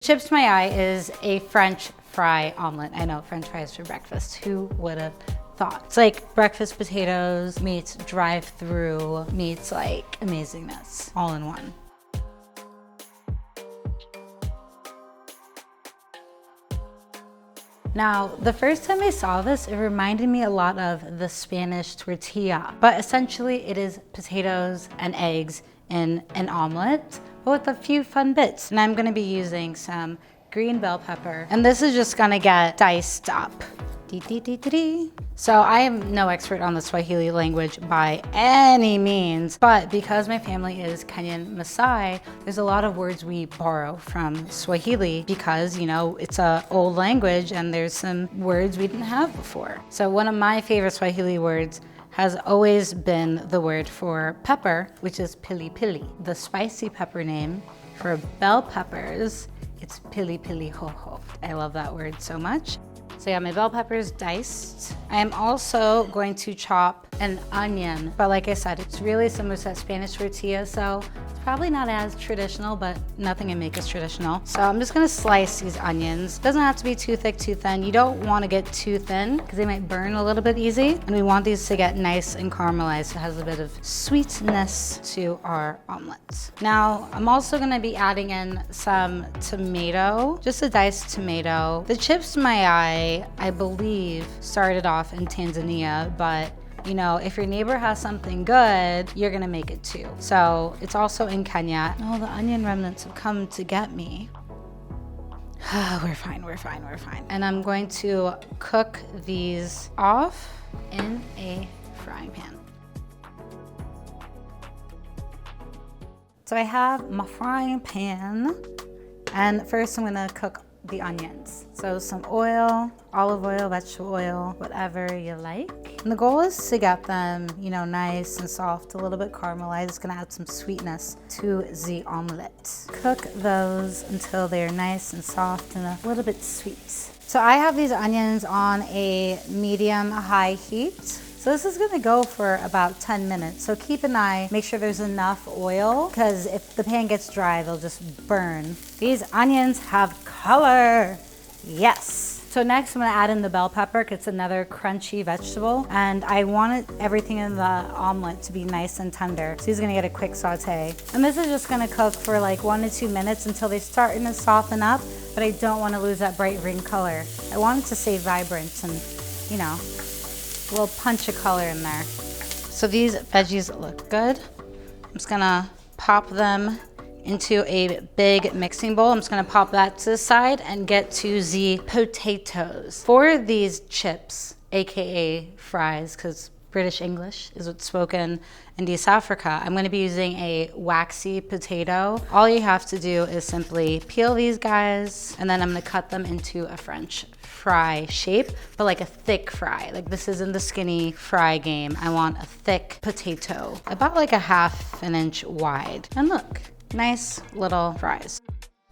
Chips Mayai is a French fry omelet. I know, French fries for breakfast. Who would have thought? It's like breakfast potatoes meets drive-through meets like amazingness all in one. Now, the first time I saw this, it reminded me a lot of the Spanish tortilla, but essentially it is potatoes and eggs in an omelet, but with a few fun bits. And I'm gonna be using some green bell pepper, and this is just gonna get diced up. So I am no expert on the Swahili language by any means, but because my family is Kenyan Maasai, there's a lot of words we borrow from Swahili because, you know, it's an old language and there's some words we didn't have before. So one of my favorite Swahili words has always been the word for pepper, which is pili pili. The spicy pepper name for bell peppers, it's pili pili hoho. I love that word so much. So yeah, my bell peppers diced. I am also going to chop an onion, but like I said, it's really similar to that Spanish tortilla, so it's probably not as traditional, but nothing I make is traditional. So I'm just gonna slice these onions. Doesn't have to be too thick, too thin. You don't wanna get too thin because they might burn a little bit easy. And we want these to get nice and caramelized so it has a bit of sweetness to our omelets. Now, I'm also gonna be adding in some tomato, just a diced tomato. The chips Mayai, I believe, started off in Tanzania, but you know, if your neighbor has something good, you're gonna make it too. So it's also in Kenya. Oh, the onion remnants have come to get me. We're fine, we're fine, we're fine. And I'm going to cook these off in a frying pan. So I have my frying pan, and first I'm gonna cook the onions. So some oil, olive oil, vegetable oil, whatever you like. And the goal is to get them, you know, nice and soft, a little bit caramelized. It's gonna add some sweetness to the omelette. Cook those until they're nice and soft and a little bit sweet. So I have these onions on a medium-high heat. So this is gonna go for about 10 minutes. So keep an eye, make sure there's enough oil, because if the pan gets dry, they'll just burn. These onions have color, yes. So next I'm gonna add in the bell pepper, because it's another crunchy vegetable. And I want everything in the omelet to be nice and tender. So he's gonna get a quick saute. And this is just gonna cook for like 1 to 2 minutes until they start to soften up, but I don't wanna lose that bright green color. I want it to stay vibrant and, you know, a little punch of color in there. So these veggies look good. I'm just gonna pop them into a big mixing bowl. I'm just gonna pop that to the side and get to the potatoes. For these chips, AKA fries, because British English is what's spoken in East Africa, I'm gonna be using a waxy potato. All you have to do is simply peel these guys, and then I'm gonna cut them into a French fry shape, but like a thick fry. Like this isn't the skinny fry game. I want a thick potato, about like a 1/2 inch wide. And look, nice little fries.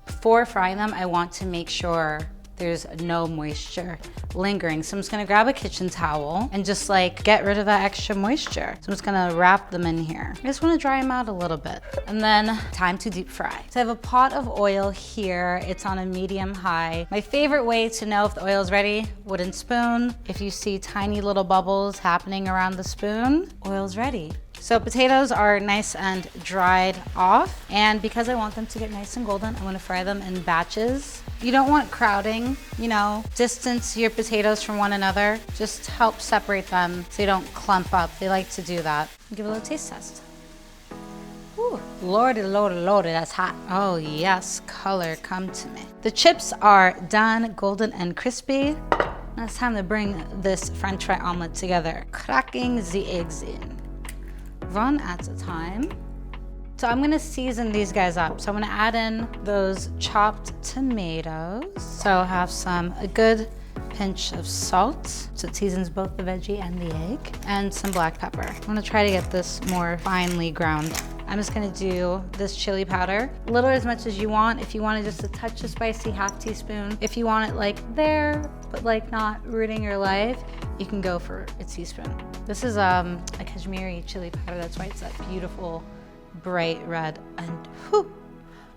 Before frying them, I want to make sure there's no moisture lingering. So I'm just gonna grab a kitchen towel and just like get rid of that extra moisture. So I'm just gonna wrap them in here. I just wanna dry them out a little bit. And then time to deep fry. So I have a pot of oil here. It's on a medium high. My favorite way to know if the oil is ready, wooden spoon. If you see tiny little bubbles happening around the spoon, oil's ready. So potatoes are nice and dried off, and because I want them to get nice and golden, I want to fry them in batches. You don't want crowding, you know, distance your potatoes from one another. Just help separate them so they don't clump up. They like to do that. Give it a little taste test. Ooh, lordy, lordy, lordy, that's hot. Oh yes, color, come to me. The chips are done, golden and crispy. Now it's time to bring this French fry omelet together. Cracking the eggs in. One at a time. So I'm gonna season these guys up. So I'm gonna add in those chopped tomatoes. So have a good pinch of salt. So it seasons both the veggie and the egg. And some black pepper. I'm gonna try to get this more finely ground. I'm just gonna do this chili powder. A little as much as you want. If you want just a touch of spicy, 1/2 teaspoon. If you want it like there, but like not ruining your life, you can go for a teaspoon. This is a Kashmiri chili powder. That's why it's that beautiful, bright red. And whew,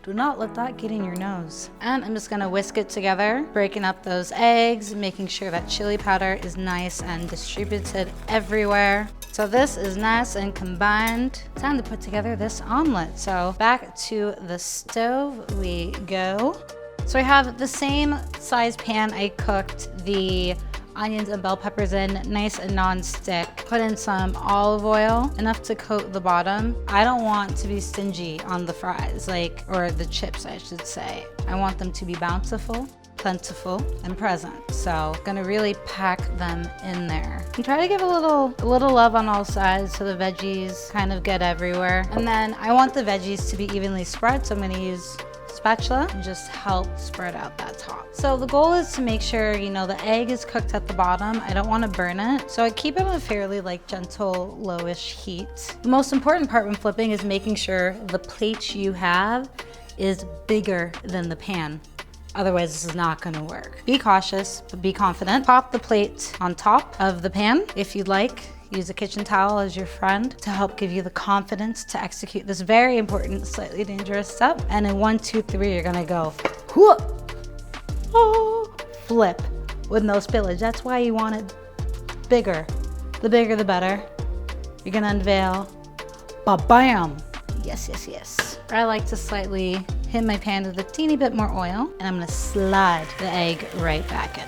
Do not let that get in your nose. And I'm just gonna whisk it together, breaking up those eggs, making sure that chili powder is nice and distributed everywhere. So this is nice and combined. Time to put together this omelet. So back to the stove we go. So I have the same size pan I cooked the onions and bell peppers in, nice and non-stick. Put in some olive oil, enough to coat the bottom. I don't want to be stingy on the fries, or the chips, I should say. I want them to be bountiful, plentiful, and present. So gonna really pack them in there. And try to give a little love on all sides so the veggies kind of get everywhere. And then I want the veggies to be evenly spread, so I'm gonna use spatula and just help spread out that top. So the goal is to make sure, the egg is cooked at the bottom. I don't want to burn it. So I keep it on a fairly gentle, lowish heat. The most important part when flipping is making sure the plate you have is bigger than the pan. Otherwise, this is not gonna work. Be cautious, but be confident. Pop the plate on top of the pan if you'd like. Use a kitchen towel as your friend to help give you the confidence to execute this very important, slightly dangerous step. And in 1, 2, 3, you're gonna go, oh, flip with no spillage. That's why you want it bigger. The bigger, the better. You're gonna unveil, ba-bam. Yes, yes, yes. I like to slightly hit my pan with a teeny bit more oil, and I'm gonna slide the egg right back in.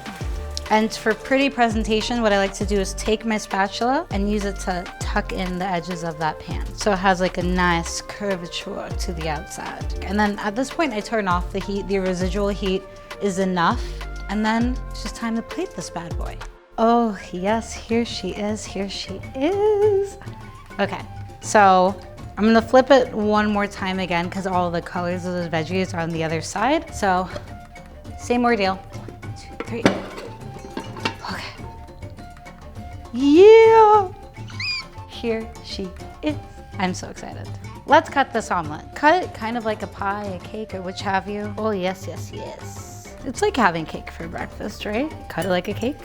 And for pretty presentation, what I like to do is take my spatula and use it to tuck in the edges of that pan. So it has a nice curvature to the outside. And then at this point, I turn off the heat. The residual heat is enough. And then it's just time to plate this bad boy. Oh yes, here she is, here she is. Okay, so I'm gonna flip it one more time again because all the colors of those veggies are on the other side. So same ordeal, 1, 2, 3. Okay. Yeah! Here she is. I'm so excited. Let's cut this omelet. Cut it kind of like a pie, a cake, or which have you. Oh yes, yes, yes. It's like having cake for breakfast, right? Cut it like a cake.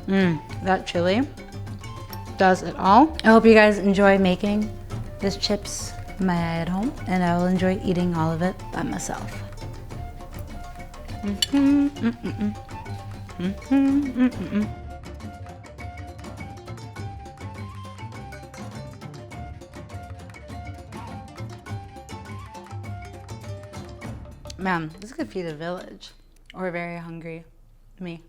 That chili does it all. I hope you guys enjoy making this chips Mayai at home, and I will enjoy eating all of it by myself. Man, this could feed a village or a very hungry me.